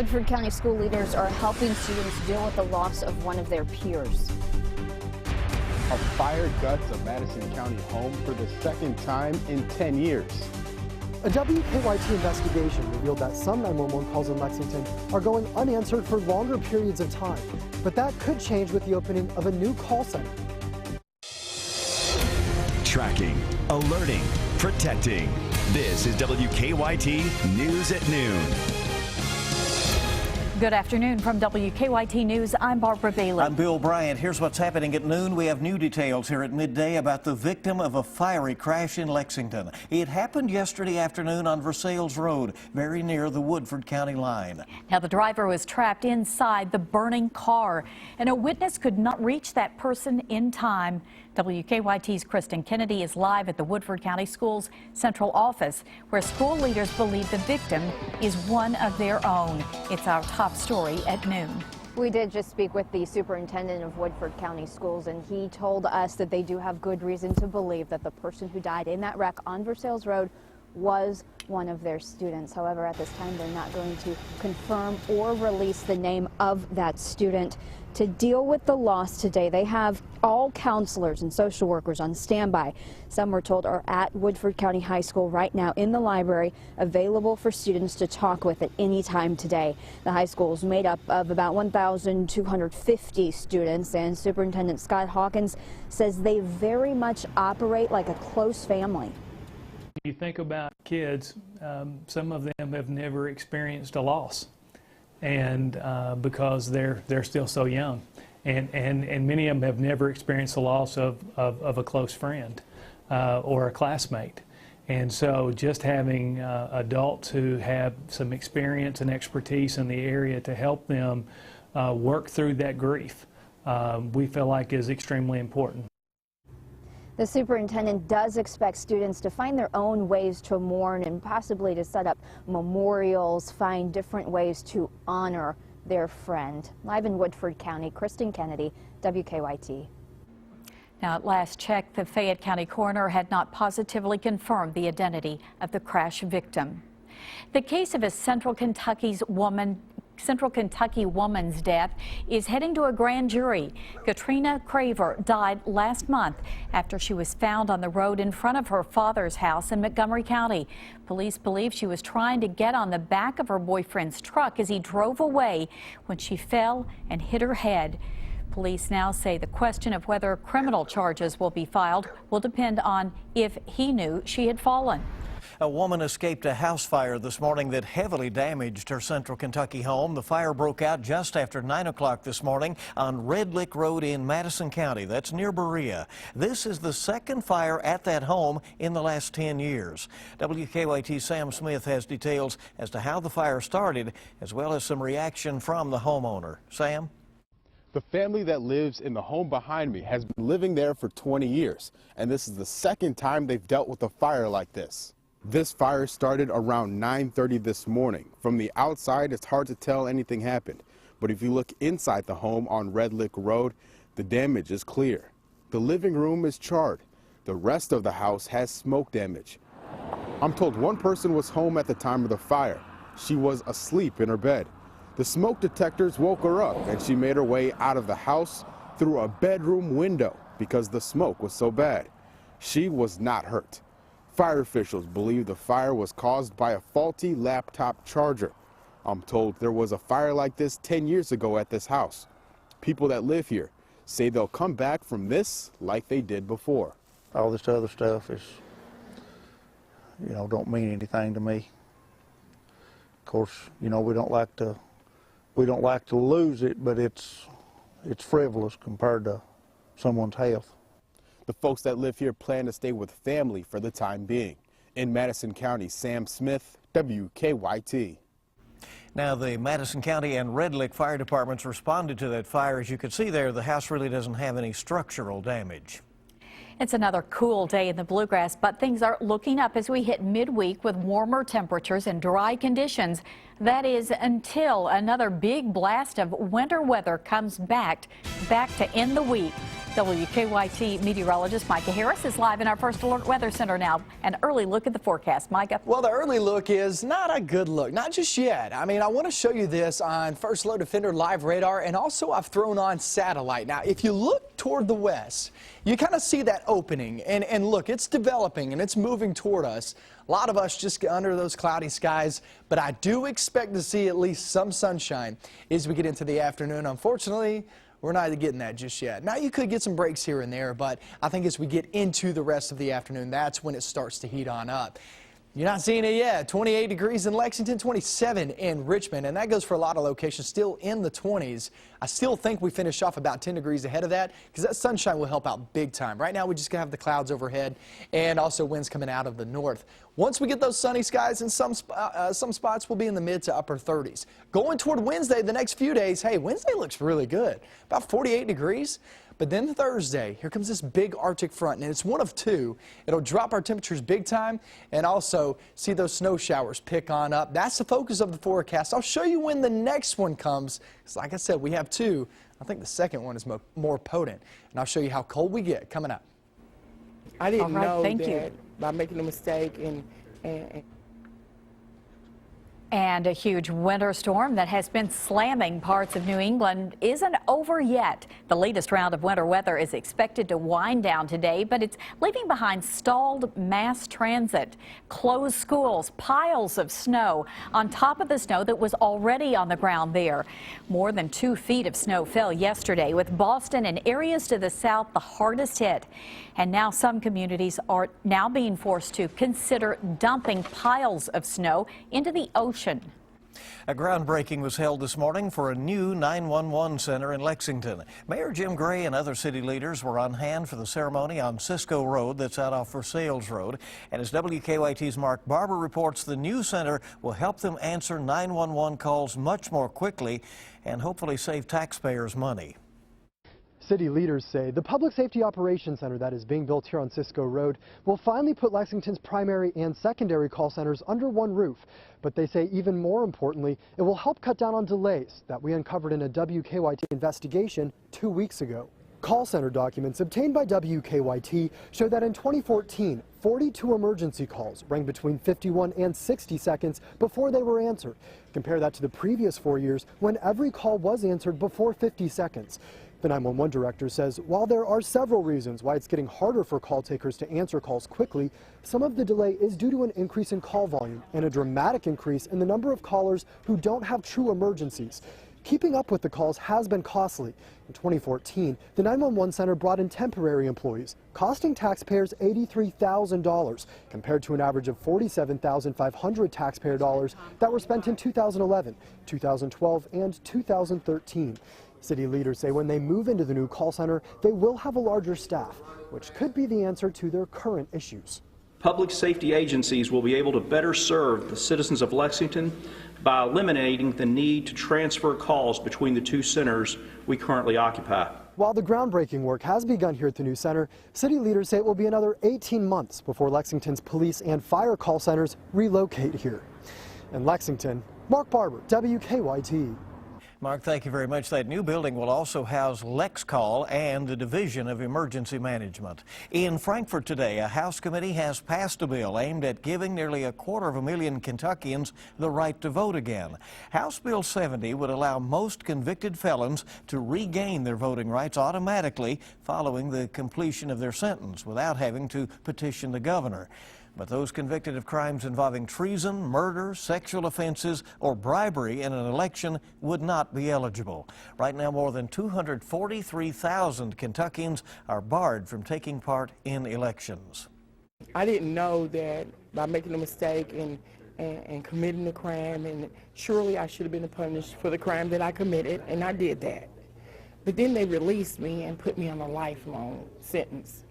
Woodford County school leaders are helping students deal with the loss of one of their peers. A fire guts a Madison County home for the second time in 10 years. A WKYT investigation revealed that some 911 calls in Lexington are going unanswered for longer periods of time. But that could change with the opening of a new call center. Tracking, alerting, protecting. This is WKYT News at Noon. Good afternoon from WKYT News. I'm Barbara Bailey. I'm Bill Bryant. Here's what's happening at noon. We have new details here at midday about the victim of a fiery crash in Lexington. It happened yesterday afternoon on Versailles Road, very near the Woodford County line. Now, the driver was trapped inside the burning car, and a witness could not reach that person in time. WKYT's Kristen Kennedy is live at the Woodford County Schools Central Office, where school leaders believe the victim is one of their own. It's our top story at noon. We did just speak with the superintendent of Woodford County Schools, and he told us that they do have good reason to believe that the person who died in that wreck on Versailles Road was one of their students. However, at this time, they're not going to confirm or release the name of that student. To deal with the loss today, they have all counselors and social workers on standby. Some, we're told, are at Woodford County High School right now in the library, available for students to talk with at any time today. The high school is made up of about 1,250 students, and Superintendent Scott Hawkins says they very much operate like a close family. You think about kids, some of them have never experienced a loss, and because they're still so young, and many of them have never experienced the loss of a close friend or a classmate. And so just having adults who have some experience and expertise in the area to help them work through that grief, we feel like is extremely important. The superintendent does expect students to find their own ways to mourn and possibly to set up memorials, find different ways to honor their friend. Live in Woodford County, Kristen Kennedy, WKYT. Now, at last check, the Fayette County coroner had not positively confirmed the identity of the crash victim. The case of a Central Kentucky woman's death is heading to a grand jury. Katrina Craver died last month after she was found on the road in front of her father's house in Montgomery County. Police believe she was trying to get on the back of her boyfriend's truck as he drove away when she fell and hit her head. Police now say the question of whether criminal charges will be filed will depend on if he knew she had fallen. A woman escaped a house fire this morning that heavily damaged her Central Kentucky home. The fire broke out just after 9 o'clock this morning on Red Lick Road in Madison County. That's near Berea. This is the second fire at that home in the last 10 years. WKYT's Sam Smith has details as to how the fire started, as well as some reaction from the homeowner. Sam? The family that lives in the home behind me has been living there for 20 years, and this is the second time they've dealt with a fire like this. This fire started around 9:30 this morning. From the outside, it's hard to tell anything happened. But if you look inside the home on Red Lick Road, the damage is clear. The living room is charred. The rest of the house has smoke damage. I'm told one person was home at the time of the fire. She was asleep in her bed. The smoke detectors woke her up, and she made her way out of the house through a bedroom window because the smoke was so bad. She was not hurt. Fire officials believe the fire was caused by a faulty laptop charger. I'm told there was a fire like this 10 years ago at this house. People that live here say they'll come back from this like they did before. All this other stuff is, don't mean anything to me. Of course, we don't like to lose it, but it's frivolous compared to someone's health. The folks that live here plan to stay with family for the time being. In Madison County, Sam Smith, WKYT. Now, the Madison County and Red Lick fire departments responded to that fire. As you can see there, the house really doesn't have any structural damage. It's another cool day in the bluegrass, but things are looking up as we hit midweek with warmer temperatures and dry conditions. That is until another big blast of winter weather comes back to end the week. WKYT meteorologist Micah Harris is live in our First Alert Weather Center now. An early look at the forecast. Micah. Well, the early look is not a good look, not just yet. I mean, I want to show you this on First Alert Defender live radar, and also I've thrown on satellite. Now, if you look toward the west, you kind of see that opening, and look, it's developing and it's moving toward us. A lot of us just get under those cloudy skies, but I do expect to see at least some sunshine as we get into the afternoon. Unfortunately, we're not getting that just yet. Now, you could get some breaks here and there, but I think as we get into the rest of the afternoon, that's when it starts to heat on up. You're not seeing it yet. 28 degrees in Lexington, 27 in Richmond, and that goes for a lot of locations still in the 20s. I still think we finish off about 10 degrees ahead of that because that sunshine will help out big time. Right now, we just have the clouds overhead and also winds coming out of the north. Once we get those sunny skies, in some spots will be in the mid to upper 30s. Going toward Wednesday, the next few days, hey, Wednesday looks really good. About 48 degrees. But then Thursday, here comes this big Arctic front, and it's one of two. It'll drop our temperatures big time and also see those snow showers pick on up. That's the focus of the forecast. I'll show you when the next one comes. Because like I said, we have two. I think the second one is more potent. And I'll show you how cold we get coming up. I didn't know thank that you. by making a mistake And a huge winter storm that has been slamming parts of New England isn't over yet. The latest round of winter weather is expected to wind down today, but it's leaving behind stalled mass transit, closed schools, piles of snow on top of the snow that was already on the ground there. More than 2 feet of snow fell yesterday, with Boston and areas to the south the hardest hit. And now some communities are now being forced to consider dumping piles of snow into the ocean. A groundbreaking was held this morning for a new 911 center in Lexington. Mayor Jim Gray and other city leaders were on hand for the ceremony on Cisco Road, that's out off Versailles Road. And as WKYT's Mark Barber reports, the new center will help them answer 911 calls much more quickly and hopefully save taxpayers money. City leaders say the Public Safety Operations Center that is being built here on Cisco Road will finally put Lexington's primary and secondary call centers under one roof. But they say even more importantly, it will help cut down on delays that we uncovered in a WKYT investigation 2 weeks ago. Call center documents obtained by WKYT show that in 2014, 42 emergency calls rang between 51 and 60 seconds before they were answered. Compare that to the previous 4 years when every call was answered before 50 seconds. The 911 director says while there are several reasons why it's getting harder for call takers to answer calls quickly, some of the delay is due to an increase in call volume and a dramatic increase in the number of callers who don't have true emergencies. Keeping up with the calls has been costly. In 2014, the 911 center brought in temporary employees, costing taxpayers $83,000 compared to an average of $47,500 taxpayer dollars that were spent in 2011, 2012, and 2013. City leaders say when they move into the new call center, they will have a larger staff, which could be the answer to their current issues. Public safety agencies will be able to better serve the citizens of Lexington by eliminating the need to transfer calls between the two centers we currently occupy. While the groundbreaking work has begun here at the new center, city leaders say it will be another 18 months before Lexington's police and fire call centers relocate here. In Lexington, Mark Barber, WKYT. Mark, thank you very much. That new building will also house LexCall and the Division of Emergency Management. In Frankfort today, a House committee has passed a bill aimed at giving nearly 250,000 Kentuckians the right to vote again. House Bill 70 would allow most convicted felons to regain their voting rights automatically following the completion of their sentence without having to petition the governor. But those convicted of crimes involving treason, murder, sexual offenses, or bribery in an election would not be eligible. Right now, more than 243,000 Kentuckians are barred from taking part in elections. I didn't know that by making a mistake and committing a crime, and surely I should have been punished for the crime that I committed, and I did that. But then they released me and put me on a lifelong sentence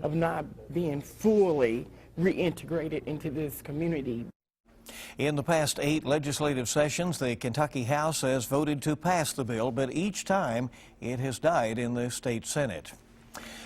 of not being fully reintegrated into this community. In the past 8 legislative sessions, the Kentucky House has voted to pass the bill, but each time it has died in the state Senate.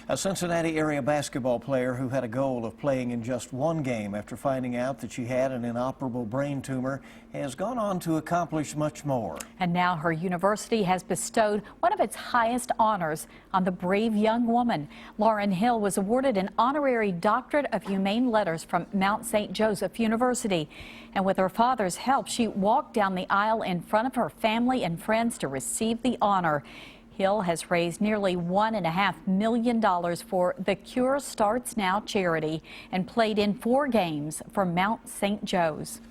A Cincinnati area basketball player who had a goal of playing in just one game after finding out that she had an inoperable brain tumor has gone on to accomplish much more. And now her university has bestowed one of its highest honors on the brave young woman. Lauren Hill was awarded an honorary doctorate of humane letters from Mount St. Joseph University. And with her father's help, she walked down the aisle in front of her family and friends to receive the honor. Hill has raised nearly $1.5 million for the Cure Starts Now charity and played in 4 games for Mount St. Joe's.